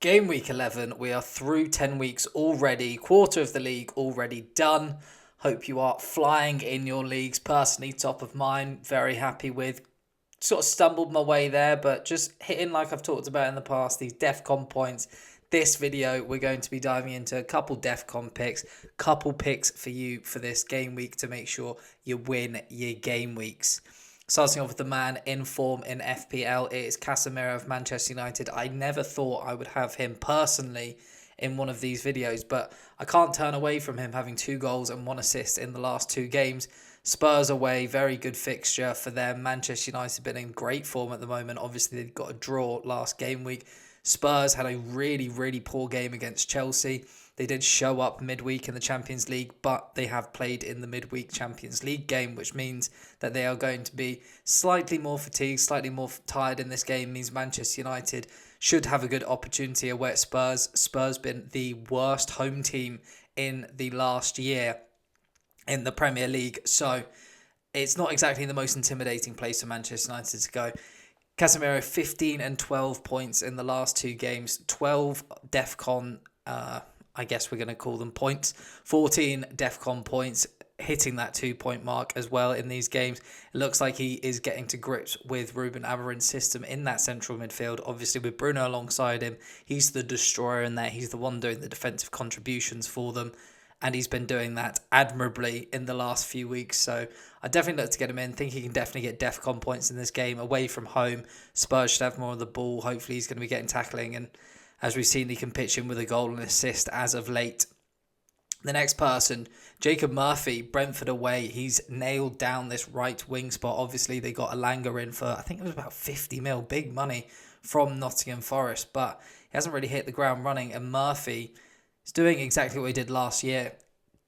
Game week 11, we are through 10 weeks already, quarter of the league already done. Hope you are flying in your leagues. Personally, top of mind, very happy with. Sort of stumbled my way there, but just hitting, like I've talked about in the past, these DEFCON points. This video, we're going to be diving into a couple DEFCON picks, couple picks for you for this game week to make sure you win your game weeks. Starting off with the man in form in FPL, it is Casemiro of Manchester United. I never thought I would have him personally in one of these videos, but I can't turn away from him having 2 goals and 1 assist in the last 2 games. Spurs away, very good fixture for them. Manchester United been in great form at the moment. Obviously, they got a draw last game week. Spurs had a really, really poor game against Chelsea. They did show up midweek in the Champions League, but they have played in the midweek Champions League game, which means that they are going to be slightly more fatigued, slightly more tired in this game. Means Manchester United should have a good opportunity away at Spurs. Spurs been the worst home team in the last year in the Premier League, so it's not exactly the most intimidating place for Manchester United to go. Casemiro, 15 and 12 points in the last 2 games, 12 DEFCON, I guess we're going to call them points, 14 DEFCON points, hitting that 2-point mark as well in these games. It looks like he is getting to grips with Ruben Amorim's system in that central midfield. Obviously, with Bruno alongside him, he's the destroyer in there. He's the one doing the defensive contributions for them, and he's been doing that admirably in the last few weeks. So I definitely look to get him in. Think he can definitely get DEFCON points in this game. Away from home, Spurs should have more of the ball. Hopefully he's going to be getting tackling, and as we've seen, he can pitch in with a goal and assist as of late. The next person, Jacob Murphy, Brentford away. He's nailed down this right wing spot. Obviously, they got Alanga in for, I think it was about 50 mil, big money from Nottingham Forest, but he hasn't really hit the ground running, and Murphy is doing exactly what he did last year.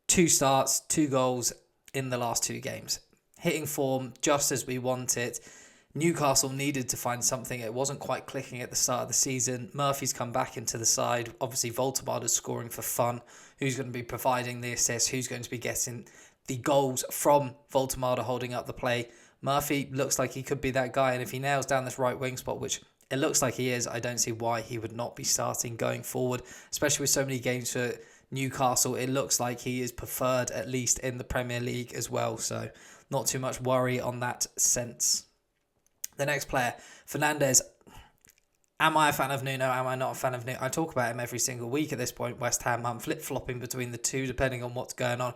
2 starts, 2 goals in the last 2 games. Hitting form just as we want it. Newcastle needed to find something. It wasn't quite clicking at the start of the season. Murphy's come back into the side. Obviously, Voltemada's scoring for fun. Who's going to be providing the assists? Who's going to be getting the goals from Voltemada holding up the play? Murphy looks like he could be that guy, and if he nails down this right wing spot, which it looks like he is, I don't see why he would not be starting going forward, especially with so many games for Newcastle. It looks like he is preferred, at least in the Premier League as well, so not too much worry on that sense. The next player, Fernandes. Am I a fan of Nuno? Am I not a fan of Nuno? I talk about him every single week at this point. West Ham, I'm flip-flopping between the two depending on what's going on.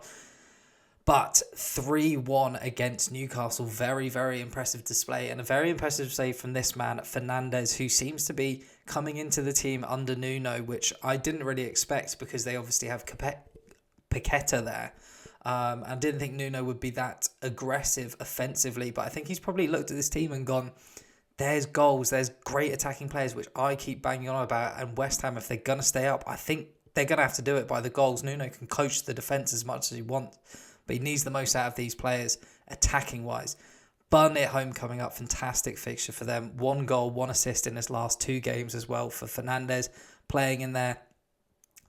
But 3-1 against Newcastle. Very, very impressive display. And a very impressive display from this man, Fernandes, who seems to be coming into the team under Nuno, which I didn't really expect because they obviously have Paqueta there. I didn't think Nuno would be that aggressive offensively, but I think he's probably looked at this team and gone, there's goals, there's great attacking players, which I keep banging on about, and West Ham, if they're going to stay up, I think they're going to have to do it by the goals. Nuno can coach the defence as much as he wants, but he needs the most out of these players attacking-wise. Burnley at home coming up, fantastic fixture for them. 1 goal, 1 assist in his last 2 games as well for Fernandes, playing in there.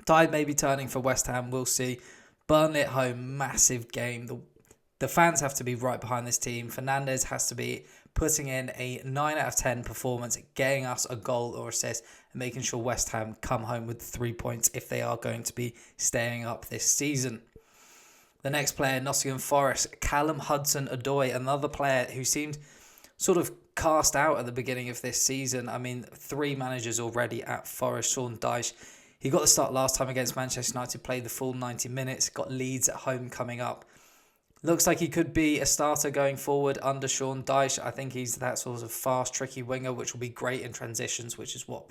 Tide may be turning for West Ham, we'll see. Burnley at home, massive game. The fans have to be right behind this team. Fernandes has to be putting in a 9 out of 10 performance, getting us a goal or assist, and making sure West Ham come home with 3 points if they are going to be staying up this season. The next player, Nottingham Forest, Callum Hudson-Odoi, another player who seemed sort of cast out at the beginning of this season. I mean, 3 managers already at Forest. Sean Dyche, he got the start last time against Manchester United, played the full 90 minutes, got Leeds at home coming up. Looks like he could be a starter going forward under Sean Dyche. I think he's that sort of fast, tricky winger, which will be great in transitions, which is what,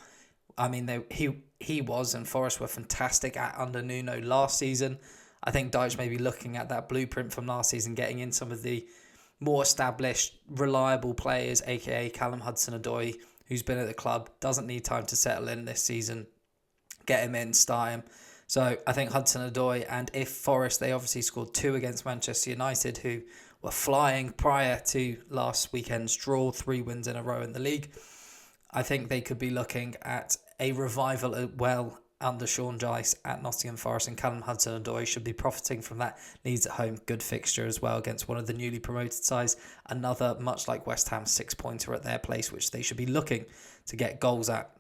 I mean, he was, and Forest were fantastic at under Nuno last season. I think Dyche may be looking at that blueprint from last season, getting in some of the more established, reliable players, aka Callum Hudson-Odoi, who's been at the club, doesn't need time to settle in this season. Get him in, start him. So I think Hudson-Odoi, and if Forest, they obviously scored 2 against Manchester United, who were flying prior to last weekend's draw, 3 wins in a row in the league. I think they could be looking at a revival as well under Sean Dyche at Nottingham Forest, and Callum Hudson-Odoi should be profiting from that. Leeds at home, good fixture as well against one of the newly promoted sides. Another, much like West Ham, 6-pointer at their place, which they should be looking to get goals at.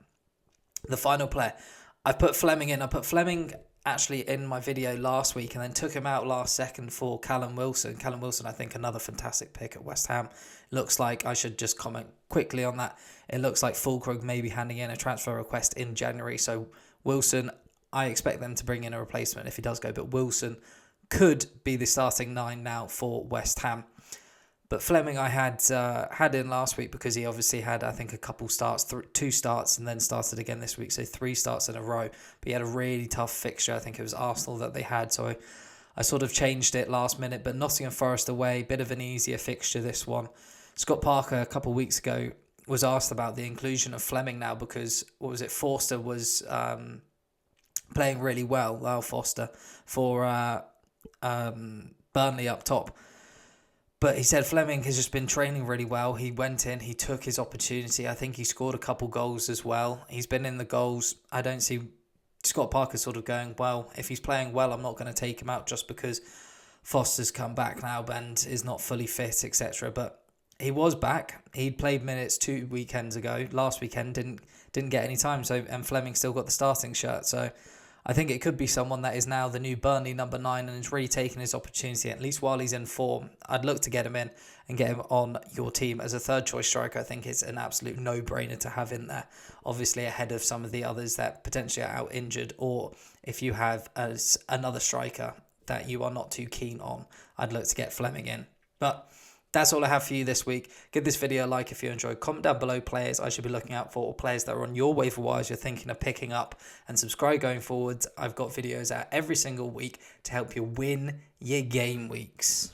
The final player, I've put Flemming in. I put Flemming actually in my video last week and then took him out last second for Callum Wilson. Callum Wilson, I think, another fantastic pick at West Ham. Looks like, I should just comment quickly on that, it looks like Fulkrug may be handing in a transfer request in January. So Wilson, I expect them to bring in a replacement if he does go, but Wilson could be the starting 9 now for West Ham. But Flemming I had in last week because he obviously had, I think, a couple starts, 2 starts, and then started again this week. So 3 starts in a row. But he had a really tough fixture. I think it was Arsenal that they had. So I sort of changed it last minute. But Nottingham Forest away, bit of an easier fixture this one. Scott Parker a couple of weeks ago was asked about the inclusion of Flemming now because, Forster was playing really well, Lyle Foster, for Burnley up top. But he said Flemming has just been training really well. He went in, he took his opportunity. I think he scored a couple goals as well. He's been in the goals. I don't see Scott Parker sort of going, well, if he's playing well, I'm not going to take him out just because Foster's come back now and is not fully fit, etc. But he was back. He'd played minutes 2 weekends ago. Last weekend didn't get any time. So and Flemming still got the starting shirt. So I think it could be someone that is now the new Burnley number 9 and is really taking his opportunity, at least while he's in form. I'd look to get him in and get him on your team as a third choice striker. I think it's an absolute no-brainer to have in there, obviously ahead of some of the others that potentially are out injured, or if you have another striker that you are not too keen on, I'd look to get Flemming in. But that's all I have for you this week. Give this video a like if you enjoyed. Comment down below players I should be looking out for, or players that are on your waiver wires you're thinking of picking up, and subscribe going forwards. I've got videos out every single week to help you win your game weeks.